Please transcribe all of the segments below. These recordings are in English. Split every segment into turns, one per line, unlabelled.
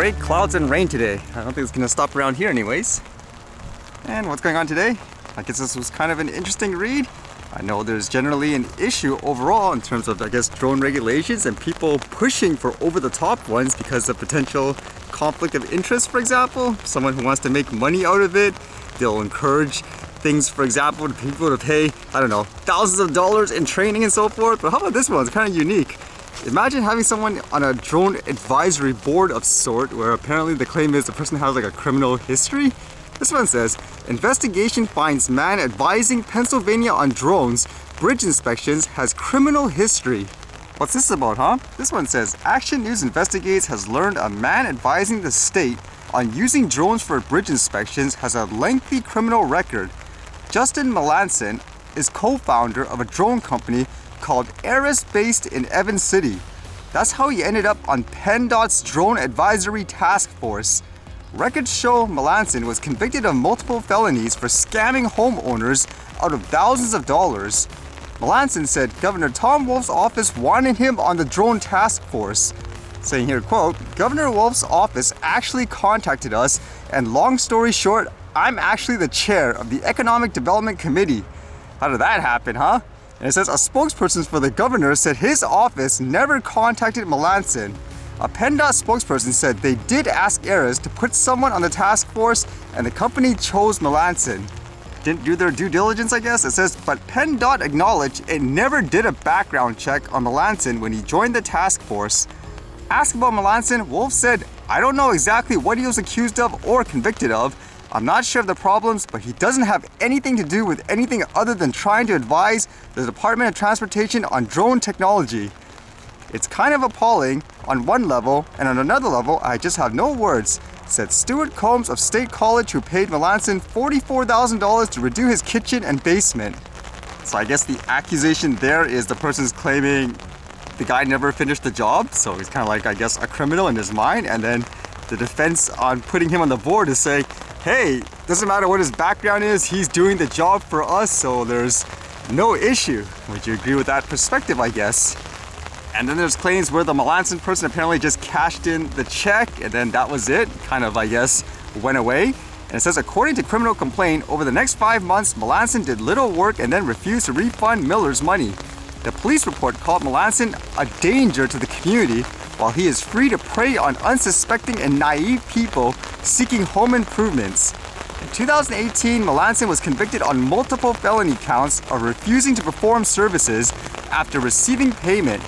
great clouds and rain today. I don't think it's gonna stop around here anyways. And what's going on today? I guess this was kind of an interesting read. I know there's generally an issue overall in terms of, I guess, drone regulations and people pushing for over-the-top ones because of potential conflict of interest, for example. Someone who wants to make money out of it, they'll encourage things, for example, to people to pay, I don't know, thousands of dollars in training and so forth. But how about this one? It's kind of unique. Imagine having someone on a drone advisory board of sort where apparently the claim is the person has like a criminal history. This one says, investigation finds man advising Pennsylvania on drones, bridge inspections has criminal history. What's this about, huh? This one says, Action News investigates has learned a man advising the state on using drones for bridge inspections has a lengthy criminal record. Justin Melanson is co-founder of a drone company called Eris based in Evans City. That's how he ended up on PennDOT's Drone Advisory Task Force. Records show Melanson was convicted of multiple felonies for scamming homeowners out of thousands of dollars. Melanson said Governor Tom Wolf's office wanted him on the drone task force. Saying here, quote, Governor Wolf's office actually contacted us, and long story short, I'm actually the chair of the Economic Development Committee. How did that happen, huh? And it says a spokesperson for the governor said his office never contacted Melanson. A PennDOT spokesperson said they did ask Eris to put someone on the task force and the company chose Melanson. Didn't do their due diligence, I guess. It says, but PennDOT acknowledged it never did a background check on Melanson when he joined the task force. Asked about Melanson, Wolf said, I don't know exactly what he was accused of or convicted of. I'm not sure of the problems, but he doesn't have anything to do with anything other than trying to advise the Department of Transportation on drone technology. It's kind of appalling on one level, and on another level, I just have no words, said Stuart Combs of State College, who paid Melanson $44,000 to redo his kitchen and basement. So I guess the accusation there is the person's claiming the guy never finished the job, so he's kind of like, I guess, a criminal in his mind, and then the defense on putting him on the board is saying, hey, doesn't matter what his background is, he's doing the job for us, so there's no issue. Would you agree with that perspective, I guess? And then there's claims where the Melanson person apparently just cashed in the check and then that was it, kind of, I guess, went away. And it says, according to criminal complaint, over the next 5 months, Melanson did little work and then refused to refund Miller's money. The police report called Melanson a danger to the community, while he is free to prey on unsuspecting and naive people seeking home improvements. In 2018, Melanson was convicted on multiple felony counts of refusing to perform services after receiving payment.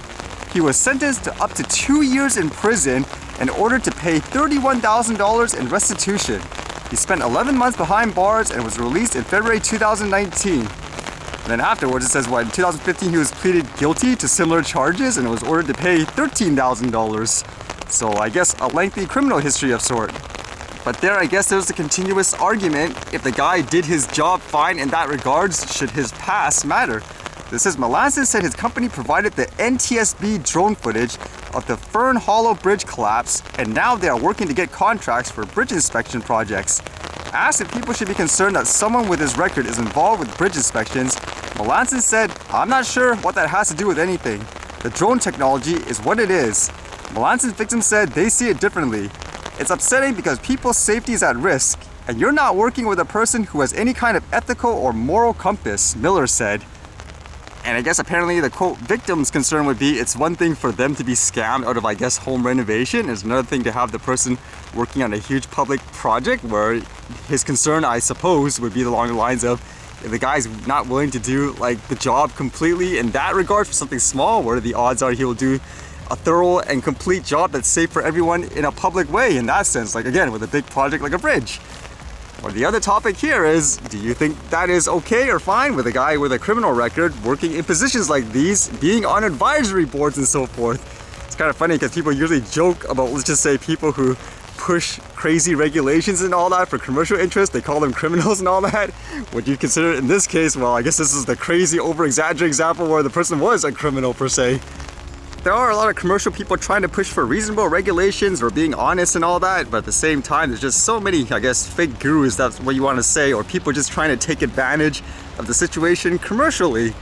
He was sentenced to up to 2 years in prison and ordered to pay $31,000 in restitution. He spent 11 months behind bars and was released in February 2019. And then afterwards, it says, in 2015 he was pleaded guilty to similar charges and was ordered to pay $13,000. So I guess a lengthy criminal history of sort. But there, I guess there's a continuous argument. If the guy did his job fine in that regards, should his past matter? This says Melanson said his company provided the NTSB drone footage of the Fern Hollow Bridge collapse, and now they are working to get contracts for bridge inspection projects. Asked if people should be concerned that someone with his record is involved with bridge inspections, Melanson said, I'm not sure what that has to do with anything. The drone technology is what it is. Melanson's victim said they see it differently. It's upsetting because people's safety is at risk, and you're not working with a person who has any kind of ethical or moral compass, Miller said. And I guess apparently the quote victim's concern would be it's one thing for them to be scammed out of, I guess, home renovation. It's another thing to have the person working on a huge public project where his concern, I suppose, would be along the lines of if the guy's not willing to do like the job completely in that regard for something small, what are the odds are he will do a thorough and complete job that's safe for everyone in a public way in that sense, like again with a big project like a bridge. Or the other topic here is, do you think that is okay or fine with a guy with a criminal record working in positions like these, being on advisory boards and so forth? It's kind of funny because people usually joke about, let's just say, people who push crazy regulations and all that for commercial interest. They call them criminals and all that. Would you consider it in this case? Well, I guess this is the crazy over-exaggerated example where the person was a criminal per se. There are a lot of commercial people trying to push for reasonable regulations or being honest and all that, but at the same time, there's just so many, I guess, fake gurus, that's what you want to say, or people just trying to take advantage of the situation commercially.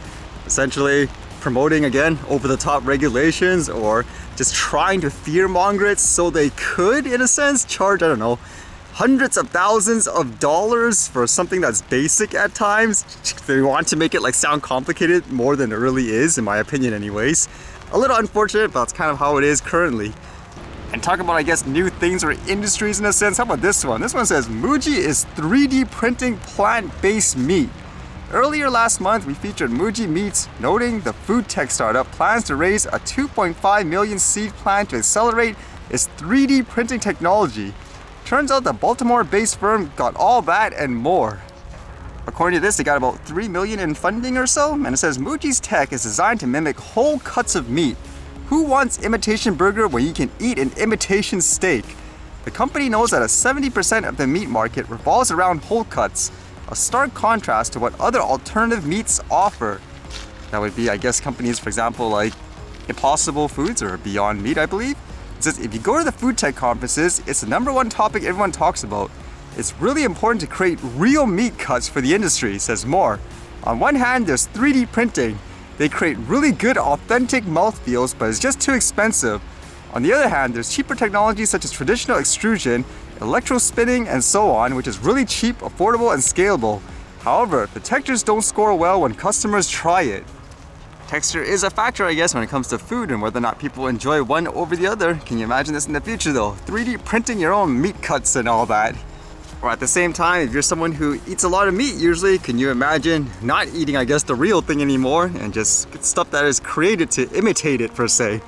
Essentially promoting, again, over-the-top regulations or just trying to fearmonger it so they could, in a sense, charge, I don't know, hundreds of thousands of dollars for something that's basic at times. They want to make it like sound complicated more than it really is, in my opinion anyways. A little unfortunate, but that's kind of how it is currently. And talk about, I guess, new things or industries in a sense. How about this one? This one says, Mooji is 3D printing plant-based meat. Earlier last month, we featured Mooji Meats, noting the food tech startup plans to raise a $2.5 million seed plan to accelerate its 3D printing technology. Turns out the Baltimore-based firm got all that and more. According to this, they got about $3 million in funding or so, and it says Mooji's tech is designed to mimic whole cuts of meat. Who wants imitation burger when you can eat an imitation steak? The company knows that 70% of the meat market revolves around whole cuts, a stark contrast to what other alternative meats offer. That would be, I guess, companies, for example, like Impossible Foods or Beyond Meat, I believe. It says if you go to the food tech conferences, it's the #1 topic everyone talks about. It's really important to create real meat cuts for the industry, says more. On one hand, there's 3D printing. They create really good, authentic mouthfeels, but it's just too expensive. On the other hand, there's cheaper technologies such as traditional extrusion, electrospinning, and so on, which is really cheap, affordable, and scalable. However, the textures don't score well when customers try it. Texture is a factor, I guess, when it comes to food and whether or not people enjoy one over the other. Can you imagine this in the future though? 3D printing your own meat cuts and all that. Or at the same time, if you're someone who eats a lot of meat usually, can you imagine not eating, I guess, the real thing anymore and just stuff that is created to imitate it per se?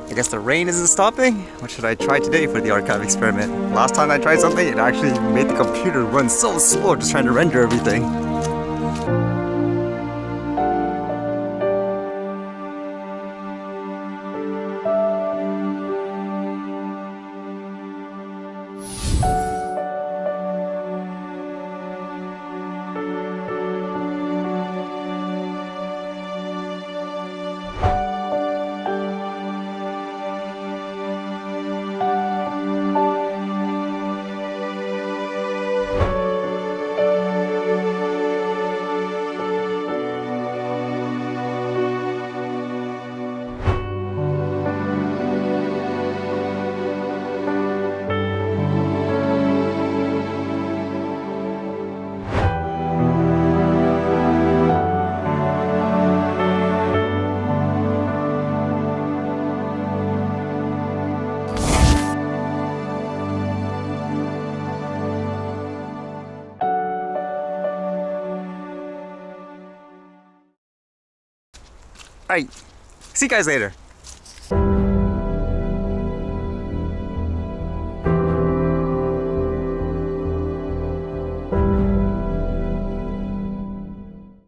I guess the rain isn't stopping. What should I try today for the archive experiment? Last time I tried something, it actually made the computer run so slow just trying to render everything. Alright, see you guys later.